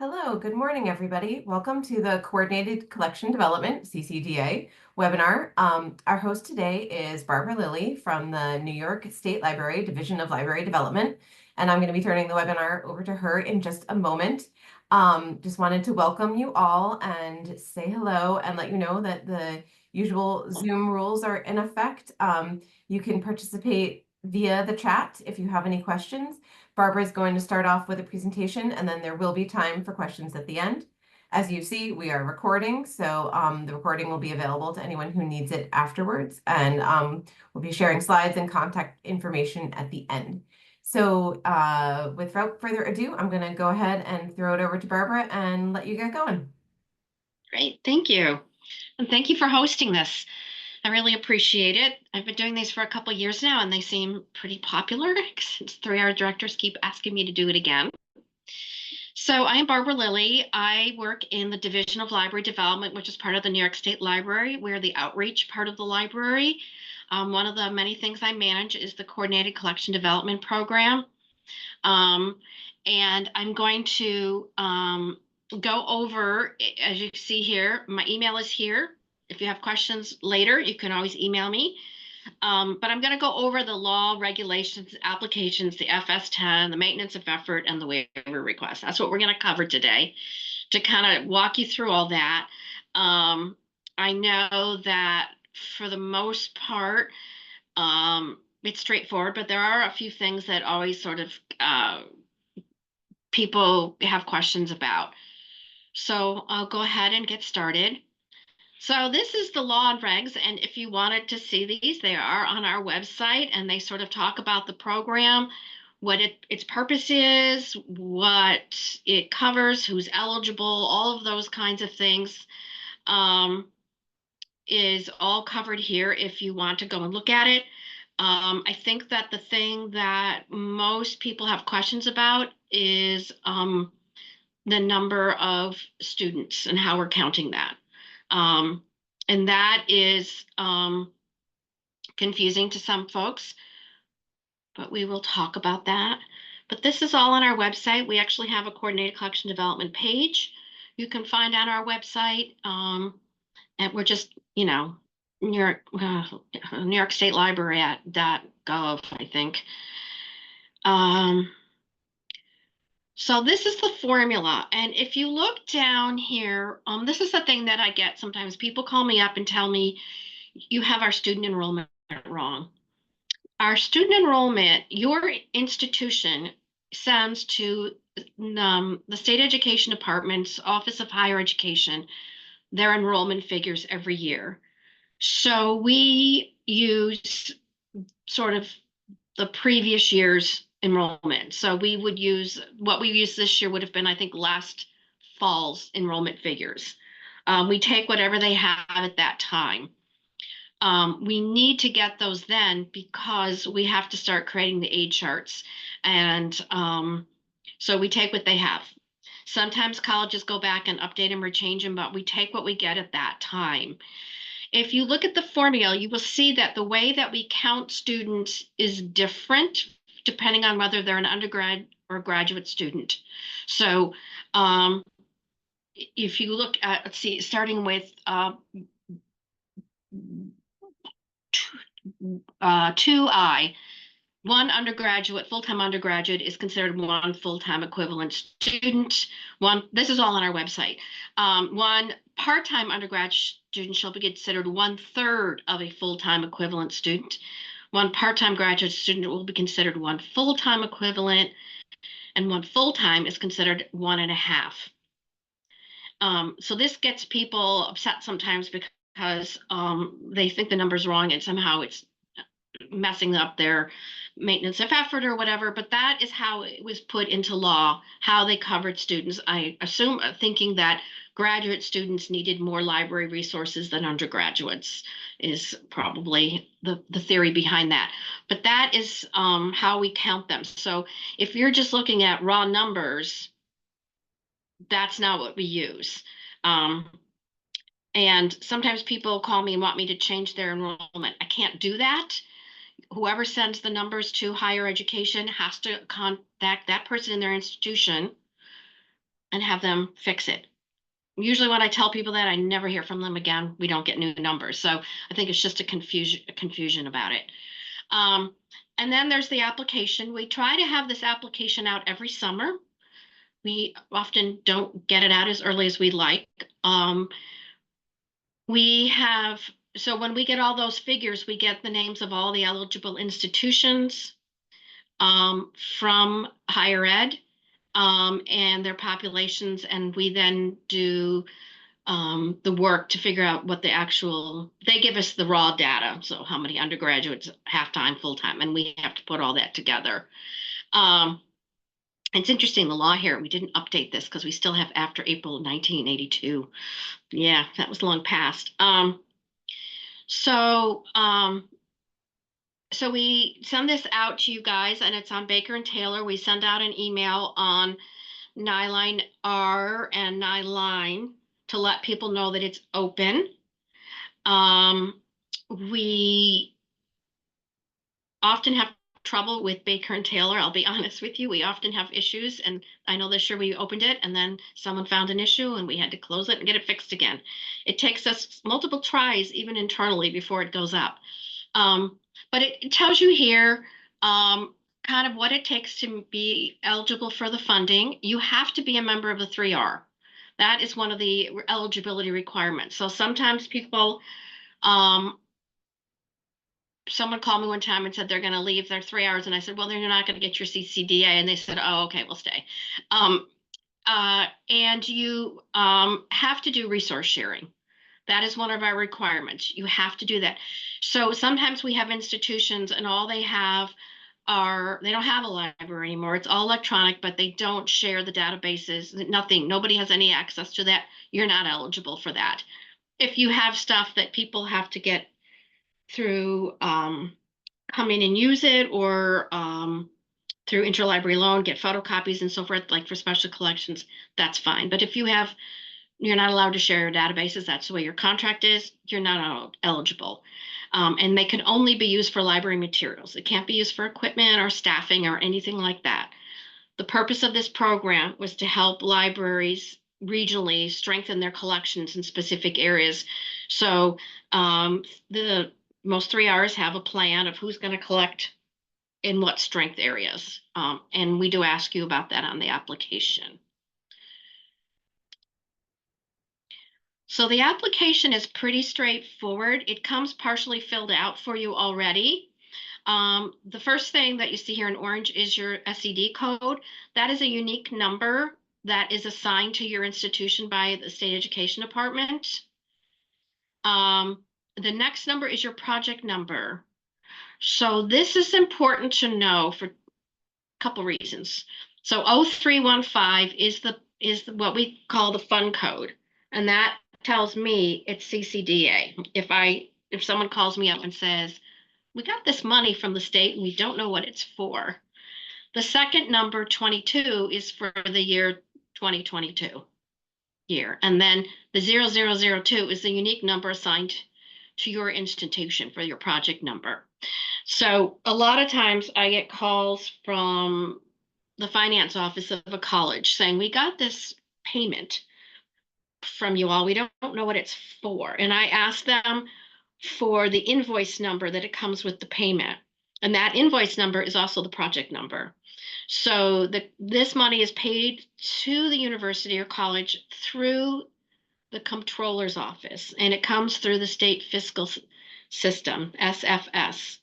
Hello, good morning, everybody. Welcome to the Coordinated Collection Development, CCDA webinar. Our host today is Barbara Lilley from the New York State Library Division of Library Development, and I'm going to be turning the webinar over to her in just a moment. Just wanted to welcome you all and say hello and let you know that the usual Zoom rules are in effect. You can participate via the chat if you have any questions. Barbara is going to start off with a presentation, and then there will be time for questions at the end. As you see, we are recording, so the recording will be available to anyone who needs it afterwards, and we'll be sharing slides and contact information at the end. So without further ado, I'm going to go ahead and throw it over to Barbara and let you get going. Great, thank you. And thank you for hosting this. I really appreciate it. I've been doing these for a couple of years now, and they seem pretty popular since 3R directors keep asking me to do it again. So I am Barbara Lilley. I work in the Division of Library Development, which is part of the New York State Library. We're the outreach part of the library. One of the many things I manage is the Coordinated Collection Development Program. And I'm going to go over, as you see here, my email is here. If you have questions later, you can always email me. But I'm going to go over the law, regulations, applications, the FS10, the maintenance of effort, and the waiver request. That's what we're going to cover today to kind of walk you through all that. I know that for the most part, it's straightforward, but there are a few things that always sort of people have questions about. So I'll go ahead and get started. So this is the law and regs, and if you wanted to see these, they are on our website, and they sort of talk about the program, what its purpose is, what it covers, who's eligible, all of those kinds of things is all covered here if you want to go and look at it. I think that the thing that most people have questions about is the number of students and how we're counting that. And that is confusing to some folks, but we will talk about that. But this is all on our website. We actually have a Coordinated Collection Development page you can find on our website. And we're just, New York State Library at .gov, I think. So this is the formula. And if you look down here, this is the thing that I get sometimes. People call me up and tell me, you have our student enrollment wrong. Our student enrollment, your institution sends to the State Education Department's Office of Higher Education their enrollment figures every year. So we use sort of the previous year's enrollment. So we would use, what we used this year would have been, I think, last fall's enrollment figures. We take whatever they have at that time. We need to get those then because we have to start creating the aid charts. And so we take what they have. Sometimes colleges go back and update them or change them, but we take what we get at that time. If you look at the formula, you will see that the way that we count students is different depending on whether they're an undergrad or graduate student. So if you look at, let's see, starting with 2I, one undergraduate, full-time undergraduate is considered one full-time equivalent student. This is all on our website. One part-time undergrad student shall be considered 1/3 of a full-time equivalent student. One part-time graduate student will be considered one full-time equivalent, and one full-time is considered 1.5. So this gets people upset sometimes because they think the number's wrong and somehow it's messing up their maintenance of effort or whatever, but that is how it was put into law, how they covered students. I assume thinking that graduate students needed more library resources than undergraduates is probably the theory behind that. But that is how we count them. So if you're just looking at raw numbers, that's not what we use. And sometimes people call me and want me to change their enrollment. I can't do that. Whoever sends the numbers to higher education has to contact that person in their institution and have them fix it. Usually when I tell people that, I never hear from them again. We don't get new numbers. So I think it's just a confusion about it. And then there's the application. We try to have this application out every summer. We often don't get it out as early as we'd like. So when we get all those figures, we get the names of all the eligible institutions from higher ed and their populations, and we then do the work to figure out what they give us the raw data. So how many undergraduates, half-time, full-time, and we have to put all that together. It's interesting, the law here, we didn't update this because we still have after April 1982. Yeah, that was long past. So we send this out to you guys, and it's on Baker and Taylor. We send out an email on Nyline R and Nyline to let people know that it's open. We often have trouble with Baker and Taylor. I'll be honest with you. We often have issues, and I know this year we opened it and then someone found an issue and we had to close it and get it fixed again. It takes us multiple tries, even internally, before it goes up. But it tells you here kind of what it takes to be eligible for the funding. You have to be a member of the 3R. That is one of the eligibility requirements. So sometimes people, someone called me one time and said they're going to leave their 3 hours. And I said, well, then you're not going to get your CCDA. And they said, oh, okay, we'll stay. And you have to do resource sharing. That is one of our requirements. You have to do that. So sometimes we have institutions and all they have they don't have a library anymore. It's all electronic, but they don't share the databases, nothing. Nobody has any access to that. You're not eligible for that. If you have stuff that people have to get through, come in and use it, or through interlibrary loan, get photocopies and so forth, like for special collections, that's fine. But if you're not allowed to share your databases, that's the way your contract is, you're not eligible. And they can only be used for library materials. It can't be used for equipment or staffing or anything like that. The purpose of this program was to help libraries regionally strengthen their collections in specific areas. So the most 3Rs have a plan of who's going to collect in what strength areas. And we do ask you about that on the application. So the application is pretty straightforward. It comes partially filled out for you already. The first thing that you see here in orange is your SED code. That is a unique number that is assigned to your institution by the State Education Department. The next number is your project number. So this is important to know for a couple reasons. So 0315 is what we call the fund code, and that tells me it's CCDA. If someone calls me up and says, we got this money from the state and we don't know what it's for. The second number, 22, is for the year 2022 year. And then the 0002 is the unique number assigned to your institution for your project number. So a lot of times I get calls from the finance office of a college saying, we got this payment from you all. We don't know what it's for. And I ask them for the invoice number that it comes with the payment. And that invoice number is also the project number. So this money is paid to the university or college through the comptroller's office, and it comes through the state fiscal system, SFS.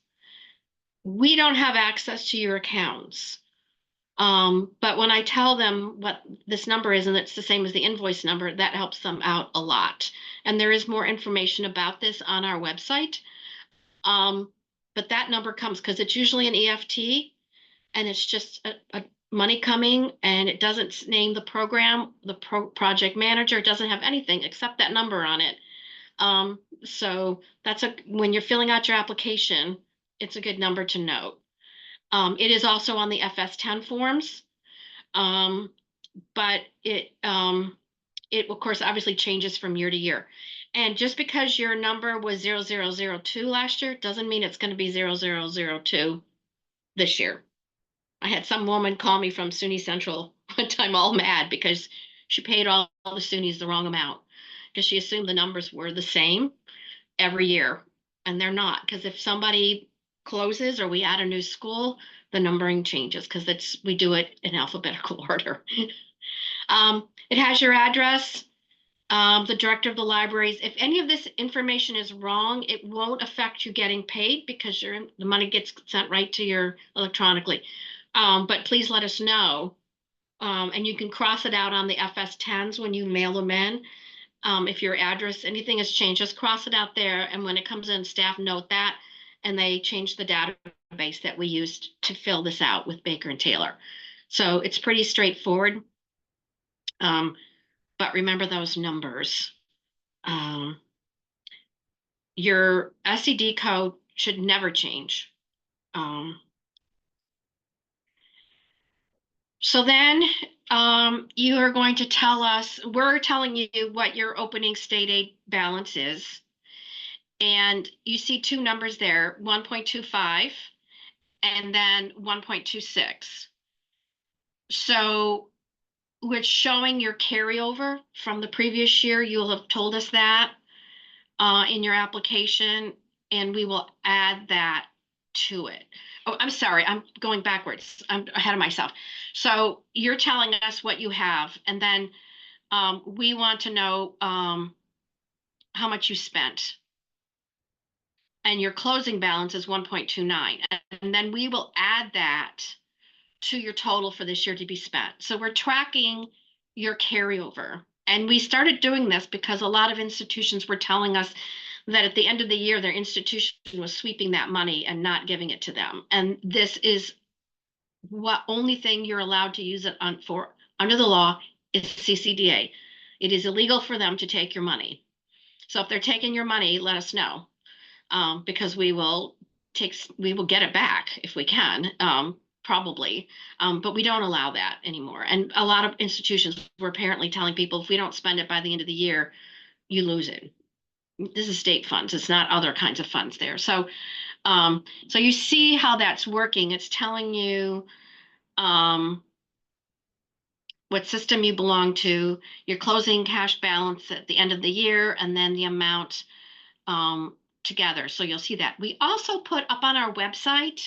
We don't have access to your accounts. But when I tell them what this number is, and it's the same as the invoice number, that helps them out a lot. And there is more information about this on our website. But that number comes because it's usually an EFT, and it's just a money coming, and it doesn't name the program, the project manager. It doesn't have anything except that number on it. So when you're filling out your application, it's a good number to note. It is also on the FS10 forms, but it of course obviously changes from year to year. And just because your number was 0002 last year doesn't mean it's going to be 0002 this year. I had some woman call me from SUNY Central one time all mad because she paid all the SUNYs the wrong amount because she assumed the numbers were the same every year, and they're not. Because if somebody closes or we add a new school, the numbering changes because we do it in alphabetical order. It has your address, the director of the libraries. If any of this information is wrong, it won't affect you getting paid because the money gets sent right to your electronically. But please let us know. And you can cross it out on the FS10s when you mail them in. If your address, anything has changed, just cross it out there. And when it comes in, staff note that, and they change the database that we used to fill this out with Baker and Taylor. So it's pretty straightforward. But remember those numbers. Your SED code should never change. So then you are going to tell us, we're telling you what your opening state aid balance is. And you see two numbers there, 1.25 and then 1.26. So we're showing your carryover from the previous year. You'll have told us that in your application, and we will add that to it. Oh, I'm sorry, I'm going backwards. I'm ahead of myself. So you're telling us what you have, and then we want to know how much you spent. And your closing balance is 1.29. And then we will add that to your total for this year to be spent. So we're tracking your carryover. And we started doing this because a lot of institutions were telling us that at the end of the year, their institution was sweeping that money and not giving it to them. And this is what only thing you're allowed to use it for under the law is CCDA. It is illegal for them to take your money. So if they're taking your money, let us know, because we will get it back if we can, probably. But we don't allow that anymore. And a lot of institutions were apparently telling people if we don't spend it by the end of the year, you lose it. This is state funds. It's not other kinds of funds there. So you see how that's working. It's telling you what system you belong to, your closing cash balance at the end of the year, and then the amount together. So you'll see that. We also put up on our website,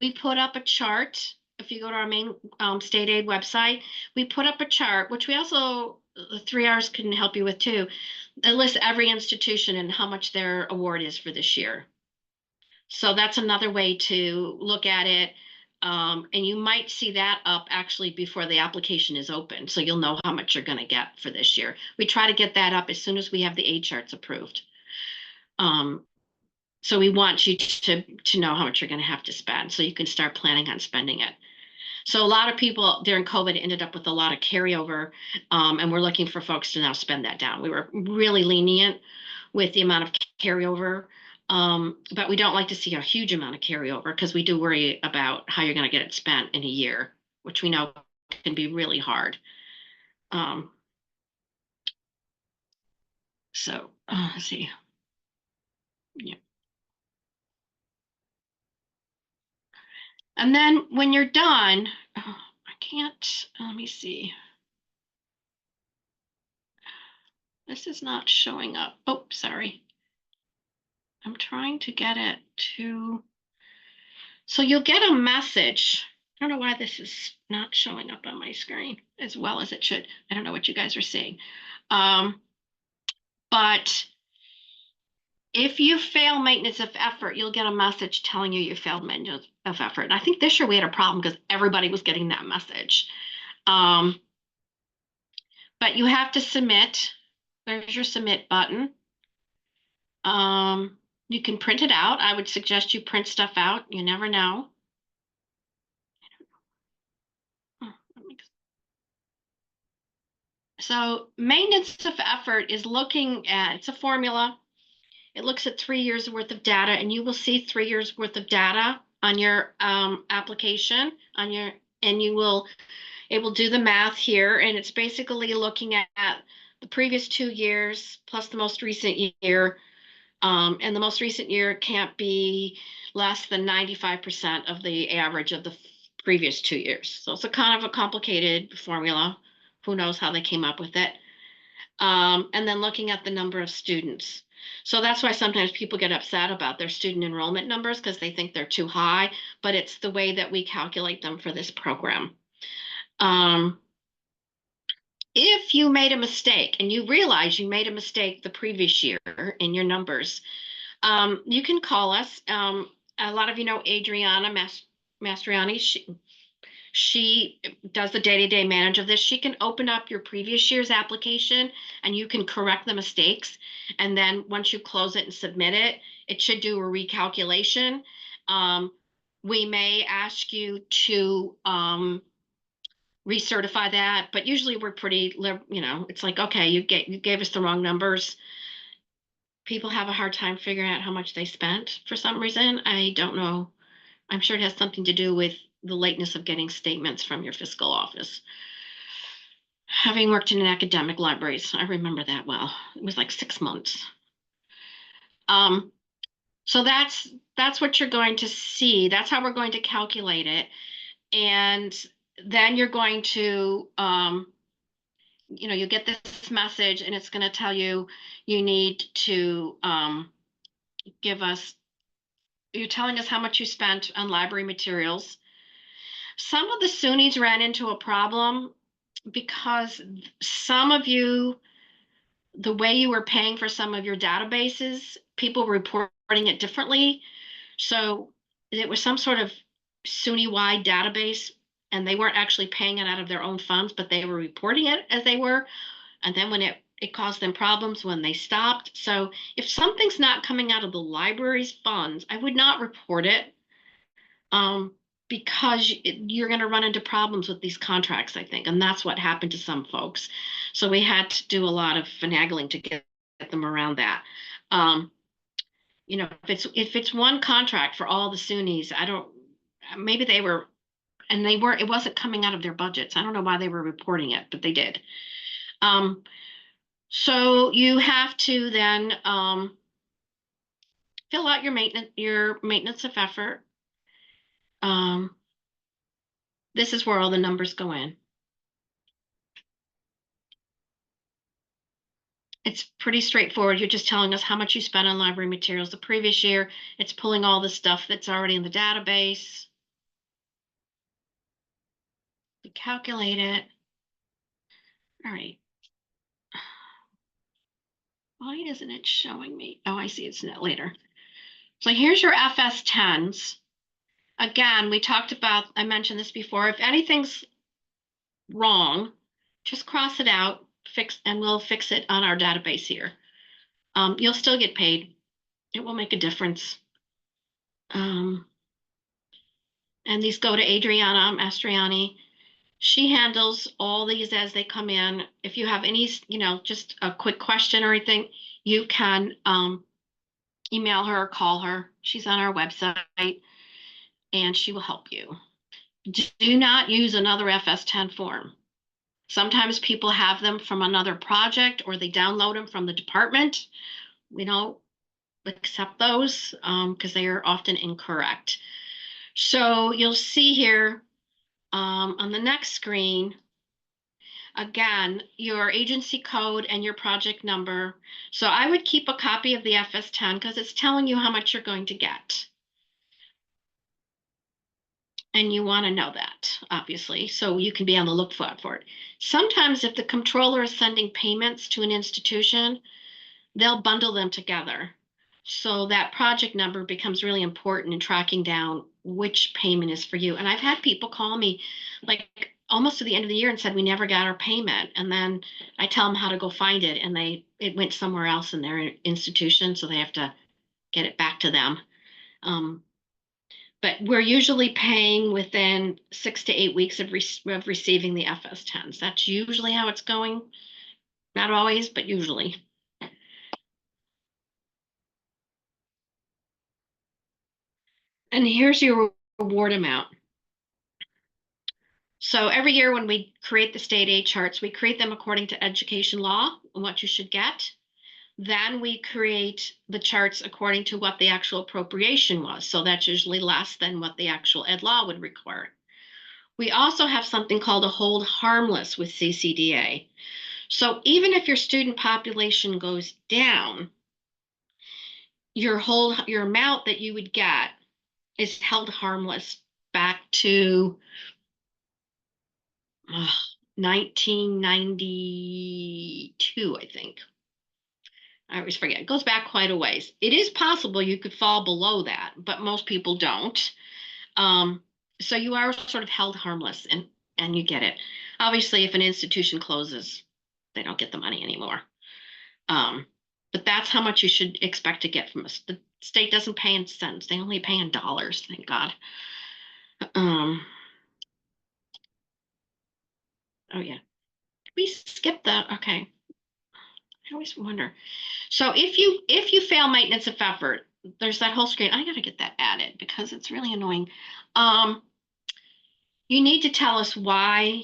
we put up a chart. If you go to our main state aid website, we put up a chart, which we also, the 3 Rs can help you with too. It lists every institution and how much their award is for this year. So that's another way to look at it. And you might see that up actually before the application is open. So you'll know how much you're going to get for this year. We try to get that up as soon as we have the aid charts approved. So we want you to know how much you're going to have to spend so you can start planning on spending it. So a lot of people during COVID ended up with a lot of carryover, and we're looking for folks to now spend that down. We were really lenient with the amount of carryover, but we don't like to see a huge amount of carryover because we do worry about how you're going to get it spent in a year, which we know can be really hard. So let's see. Yeah. And then when you're done, I can't, let me see. This is not showing up. Oh, sorry. I'm trying to get it to, so you'll get a message. I don't know why this is not showing up on my screen as well as it should. I don't know what you guys are seeing. But if you fail maintenance of effort, you'll get a message telling you failed maintenance of effort. And I think this year we had a problem because everybody was getting that message. But you have to submit. There's your submit button. You can print it out. I would suggest you print stuff out. You never know. So maintenance of effort is looking at, it's a formula. It looks at 3 years worth of data, and you will see 3 years worth of data on your application and you will, it will do the math here. And it's basically looking at the previous 2 years plus the most recent year. And the most recent year can't be less than 95% of the average of the previous 2 years. So it's a kind of a complicated formula. Who knows how they came up with it? And then looking at the number of students. So that's why sometimes people get upset about their student enrollment numbers because they think they're too high, but it's the way that we calculate them for this program. If you made a mistake and you realize you made a mistake the previous year in your numbers, you can call us. A lot of you know Adriana Mastriani. She does the day-to-day manage of this. She can open up your previous year's application and you can correct the mistakes. And then once you close it and submit it, it should do a recalculation. We may ask you to recertify that, but usually we're pretty, it's like, okay, you gave us the wrong numbers. People have a hard time figuring out how much they spent for some reason. I don't know. I'm sure it has something to do with the lateness of getting statements from your fiscal office. Having worked in an academic libraries, I remember that well. It was like 6 months. So that's what you're going to see. That's how we're going to calculate it. And then you're going to, you get this message and it's going to tell you need to give us, you're telling us how much you spent on library materials. Some of the SUNYs ran into a problem because some of you, the way you were paying for some of your databases, people were reporting it differently. So it was some sort of SUNY-wide database, and they weren't actually paying it out of their own funds, but they were reporting it as they were. And then when it caused them problems when they stopped. So if something's not coming out of the library's funds, I would not report it. Because you're going to run into problems with these contracts, I think. And that's what happened to some folks. So we had to do a lot of finagling to get them around that. If it's one contract for all the SUNYs, maybe they were, and they weren't, it wasn't coming out of their budgets. I don't know why they were reporting it, but they did. So you have to then fill out your maintenance of effort. This is where all the numbers go in. It's pretty straightforward. You're just telling us how much you spent on library materials the previous year. It's pulling all the stuff that's already in the database. You calculate it. All right. Why isn't it showing me? Oh, I see, it's net later. So here's your FS10s. Again, I mentioned this before. If anything's wrong, just cross it out, and we'll fix it on our database here. You'll still get paid. It will make a difference. And these go to Adriana Mastriani. She handles all these as they come in. If you have any, just a quick question or anything, you can email her or call her. She's on our website and she will help you. Do not use another FS10 form. Sometimes people have them from another project or they download them from the department. We don't accept those because they are often incorrect. So you'll see here on the next screen, again, your agency code and your project number. So I would keep a copy of the FS10 because it's telling you how much you're going to get. And you want to know that, obviously, so you can be on the lookout for it. Sometimes if the controller is sending payments to an institution, they'll bundle them together. So that project number becomes really important in tracking down which payment is for you. And I've had people call me like almost to the end of the year and said, we never got our payment. And then I tell them how to go find it. And it went somewhere else in their institution. So they have to get it back to them. But we're usually paying within 6 to 8 weeks of receiving the FS10s. That's usually how it's going. Not always, but usually. And here's your reward amount. So every year when we create the state aid charts, we create them according to education law and what you should get. Then we create the charts according to what the actual appropriation was. So that's usually less than what the actual ed law would require. We also have something called a hold harmless with CCDA. So even if your student population goes down, your amount that you would get is held harmless back to 1992, I think. I always forget. It goes back quite a ways. It is possible you could fall below that, but most people don't. Um, so you are sort of held harmless and you get it. Obviously, if an institution closes, they don't get the money anymore. Um, but that's how much you should expect to get from us. The state doesn't pay in cents. They only pay in dollars, thank God. Um, oh yeah. We skipped that. Okay. I always wonder. So if you fail maintenance of effort, there's that whole screen. I gotta get that added because it's really annoying. Um, you need to tell us why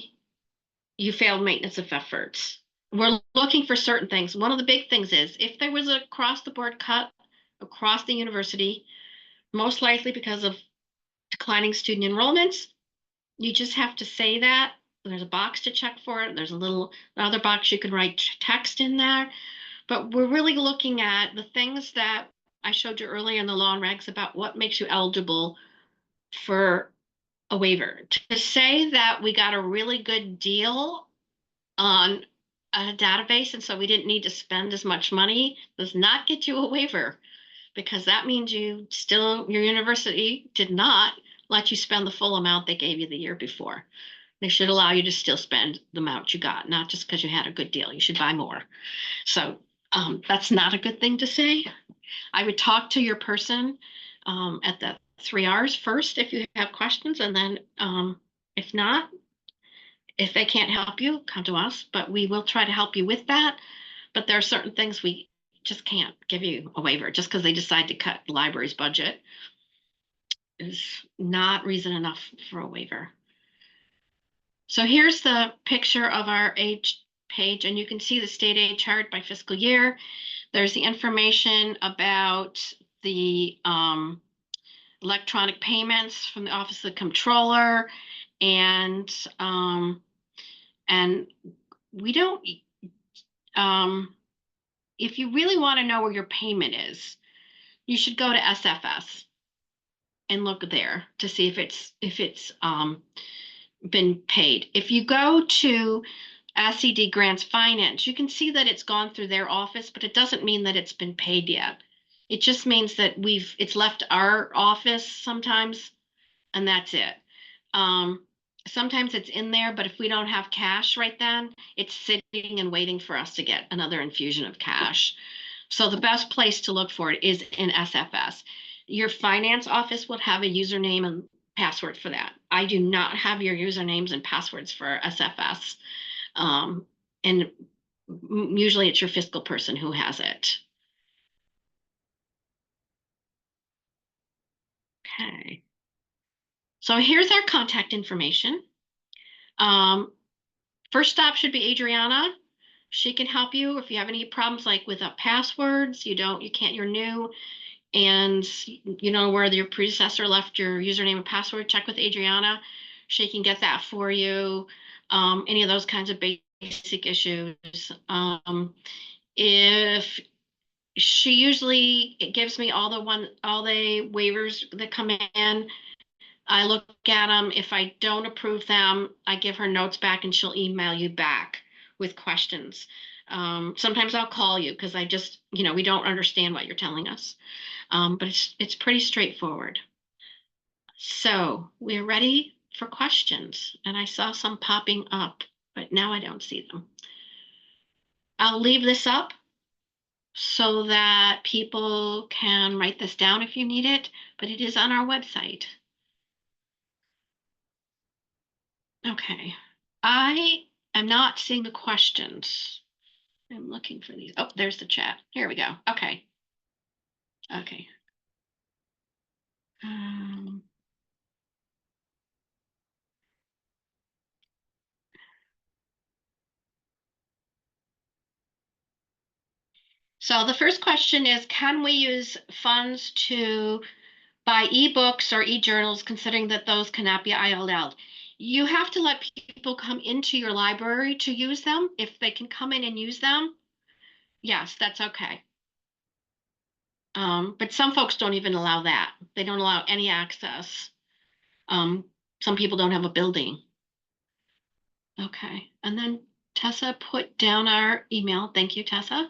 you failed maintenance of efforts. We're looking for certain things. One of the big things is if there was a across the board cut across the university, most likely because of declining student enrollments, you just have to say that. There's a box to check for it. There's another box you can write text in there. But we're really looking at the things that I showed you earlier in the law and regs about what makes you eligible for a waiver. To say that we got a really good deal on a database and so we didn't need to spend as much money does not get you a waiver because that means your university did not let you spend the full amount they gave you the year before. They should allow you to still spend the amount you got, not just because you had a good deal. You should buy more. So that's not a good thing to say. I would talk to your person at the 3 R's first if you have questions, and then if not, if they can't help you, come to us, but we will try to help you with that. But there are certain things we just can't give you a waiver just because they decide to cut the library's budget is not reason enough for a waiver. So here's the picture of our age page, and you can see the state aid chart by fiscal year. There's the information about the electronic payments from the Office of the Comptroller, and and we don't. If you really want to know where your payment is, you should go to SFS and look there to see if it's been paid. If you go to SCD Grants Finance, you can see that it's gone through their office, but it doesn't mean that it's been paid yet. It just means that it's left our office sometimes, and that's it. Sometimes it's in there, but if we don't have cash right then, it's sitting and waiting for us to get another infusion of cash. So the best place to look for it is in SFS. Your finance office would have a username and password for that. I do not have your usernames and passwords for SFS. And usually it's your fiscal person who has it. Okay. So here's our contact information. First stop should be Adriana. She can help you if you have any problems like with passwords, you're new, and you know where your predecessor left your username and password, check with Adriana. She can get that for you. Any of those kinds of basic issues. If she usually gives me all the waivers that come in. I look at them. If I don't approve them, I give her notes back and she'll email you back with questions. Sometimes I'll call you because we don't understand what you're telling us. But it's pretty straightforward. So we're ready for questions. And I saw some popping up, but now I don't see them. I'll leave this up so that people can write this down if you need it, but it is on our website. Okay. I am not seeing the questions. I'm looking for these. Oh, there's the chat. Here we go. Okay. Okay. Um, so the first question is, can we use funds to buy ebooks or e-journals, considering that those cannot be ILL'd? You have to let people come into your library to use them. If they can come in and use them, yes, that's okay. But some folks don't even allow that. They don't allow any access. Um, some people don't have a building. Okay, and then Tessa put down our email. Thank you, Tessa.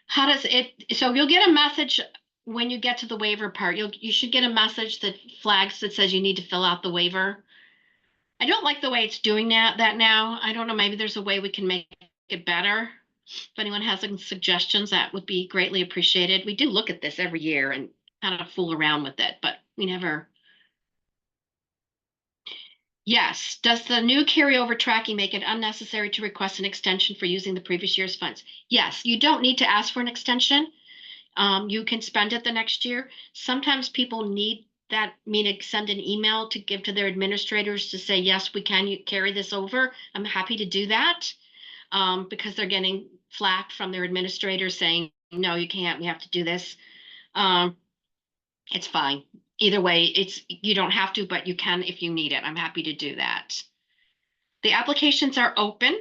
How does it, so you'll get a message when you get to the waiver part. You should get a message that flags that says you need to fill out the waiver. I don't like the way it's doing that now. I don't know, maybe there's a way we can make it better. If anyone has some suggestions, that would be greatly appreciated. We do look at this every year and kind of fool around with it, but we never. Yes. Does the new carryover tracking make it unnecessary to request an extension for using the previous year's funds? Yes, you don't need to ask for an extension. You can spend it the next year. Sometimes people need that, meaning send an email to give to their administrators to say, yes, we can carry this over. I'm happy to do that, because they're getting flack from their administrators saying, no, you can't, we have to do this. It's fine. Either way, you don't have to, but you can if you need it. I'm happy to do that. The applications are open.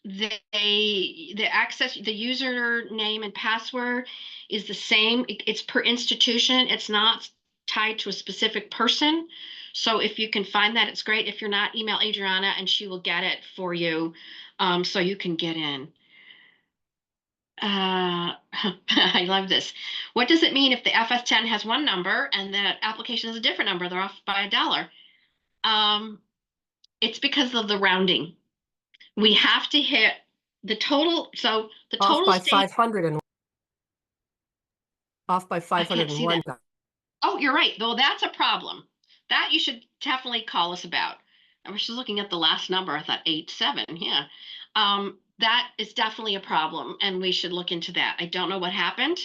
The access, the username and password is the same. It's per institution. It's not tied to a specific person. So if you can find that, it's great. If you're not, email Adriana and she will get it for you, so you can get in. I love this. What does it mean if the FS10 has one number and the application is a different number? They're off by $1. It's because of the rounding. We have to hit the total. So the Off total by state. 500 and off by I can't see that. 501. Oh, you're right. Though that's a problem. That you should definitely call us about. I was just looking at the last number. I thought 87. Yeah. That is definitely a problem, and we should look into that. I don't know what happened.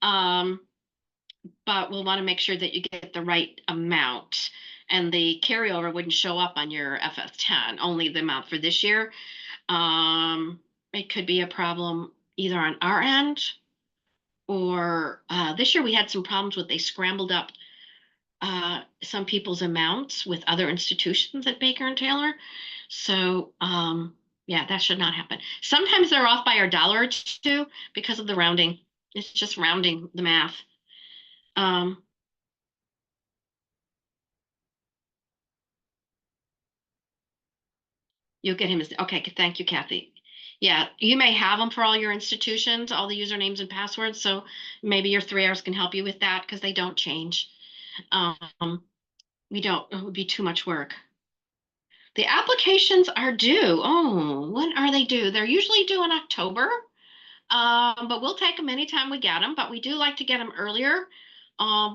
But we'll want to make sure that you get the right amount. And the carryover wouldn't show up on your FS10, only the amount for this year. It could be a problem either on our end or this year we had some problems with, they scrambled up some people's amounts with other institutions at Baker and Taylor. So yeah, that should not happen. Sometimes they're off by $1 or $2 because of the rounding. It's just rounding the math. You'll get him as, okay, thank you, Kathy. Yeah, you may have them for all your institutions, all the usernames and passwords. So maybe your 3 hours can help you with that because they don't change. We don't, it would be too much work. The applications are due. Oh, when are they due? They're usually due in October, but we'll take them anytime we get them. But we do like to get them earlier.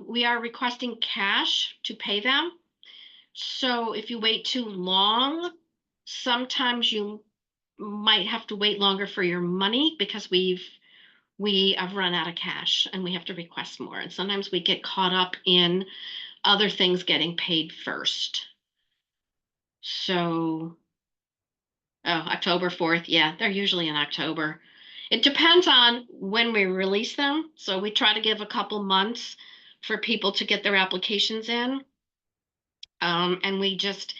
We are requesting cash to pay them. So if you wait too long, sometimes you might have to wait longer for your money because we have run out of cash and we have to request more. And sometimes we get caught up in other things getting paid first. So, oh, October 4th. Yeah, they're usually in October. It depends on when we release them. So we try to give a couple months for people to get their applications in. And we just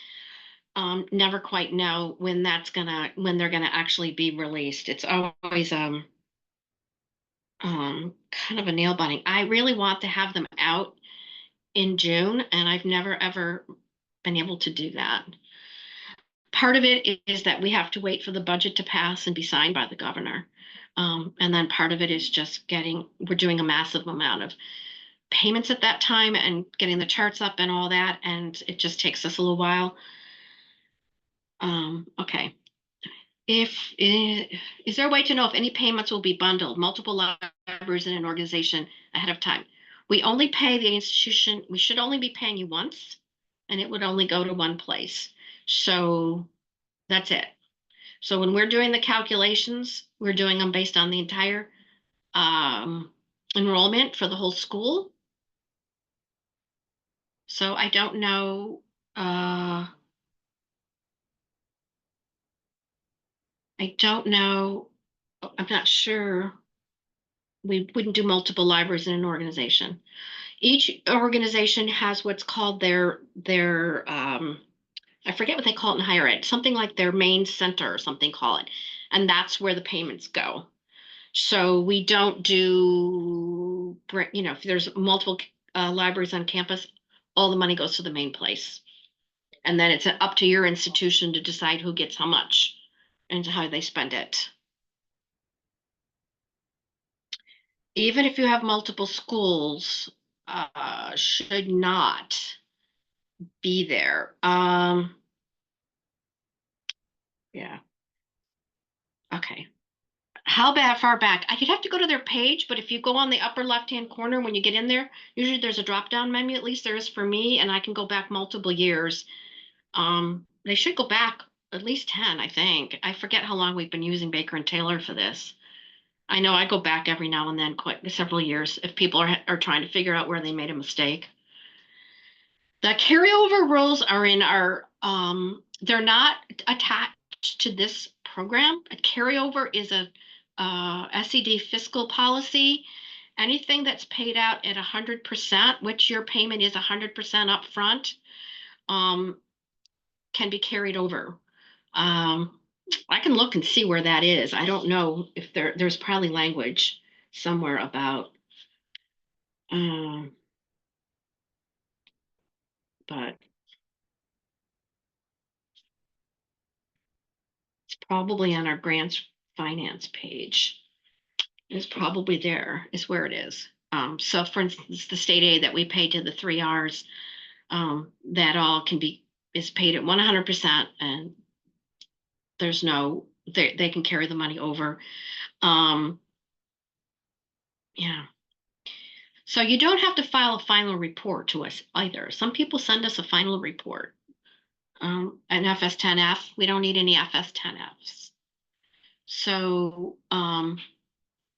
never quite know when they're gonna actually be released. It's always kind of a nail biting. I really want to have them out in June, and I've never ever been able to do that. Part of it is that we have to wait for the budget to pass and be signed by the governor. And then part of it is just we're doing a massive amount of payments at that time and getting the charts up and all that, and it just takes us a little while. Okay. Is there a way to know if any payments will be bundled, multiple libraries in an organization ahead of time? We only pay the institution, we should only be paying you once, and it would only go to one place. So that's it. So when we're doing the calculations, we're doing them based on the entire enrollment for the whole school. So I don't know. I don't know. I'm not sure. We wouldn't do multiple libraries in an organization. Each organization has what's called their I forget what they call it in higher ed, something like their main center or something call it. And that's where the payments go. So we don't do, if there's multiple libraries on campus, all the money goes to the main place. And then it's up to your institution to decide who gets how much and how they spend it. Even if you have multiple schools, should not be there. Yeah. Okay. How far back? I could have to go to their page, but if you go on the upper left-hand corner when you get in there, usually there's a drop-down menu, at least there is for me, and I can go back multiple years. They should go back at least 10, I think. I forget how long we've been using Baker and Taylor for this. I know I go back every now and then, quite several years, if people are trying to figure out where they made a mistake. The carryover rules are in our, they're not attached to this program. A carryover is a SED fiscal policy. Anything that's paid out at 100%, which your payment is 100% upfront, can be carried over. I can look and see where that is. I don't know if there's probably language somewhere about, but it's probably on our grants finance page. It's probably there is where it is. So for instance, the state aid that we pay to the 3 Rs, that all is paid at 100%, and there's no, they can carry the money over. Yeah. So you don't have to file a final report to us either. Some people send us a final report. An FS10F, we don't need any FS10Fs. So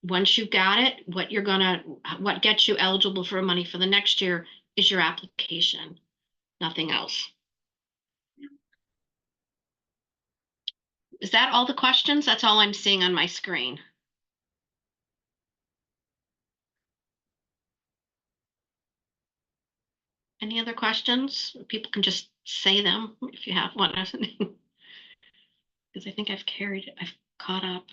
once you've got it, what gets you eligible for money for the next year is your application, nothing else. Is that all the questions? That's all I'm seeing on my screen. Any other questions? People can just say them if you have one. Because I think I've caught up.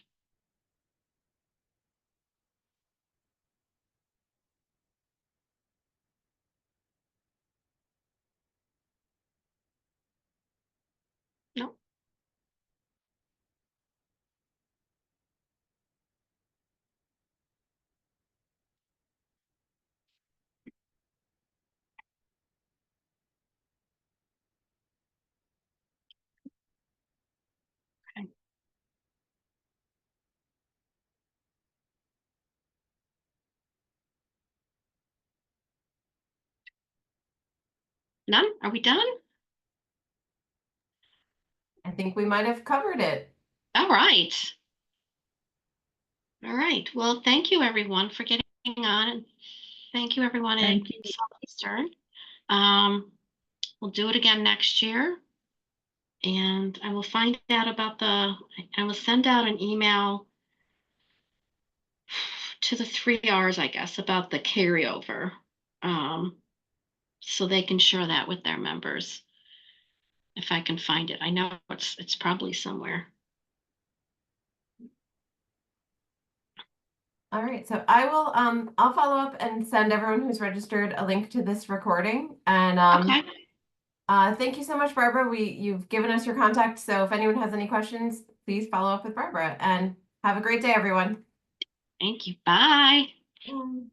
No. Okay. None? Are we done? I think we might have covered it. All right. All right. Well, thank you everyone for getting on, and thank you everyone in Southeastern. We'll do it again next year, and I will find out about I will send out an email to the 3 Rs, I guess, about the carryover, so they can share that with their members. If I can find it, I know it's probably somewhere. All right, so I will I'll follow up and send everyone who's registered a link to this recording. And Okay. Thank you so much, Barbara. You've given us your contact, so if anyone has any questions, please follow up with Barbara. And have a great day, everyone. Thank you. Bye. Bye.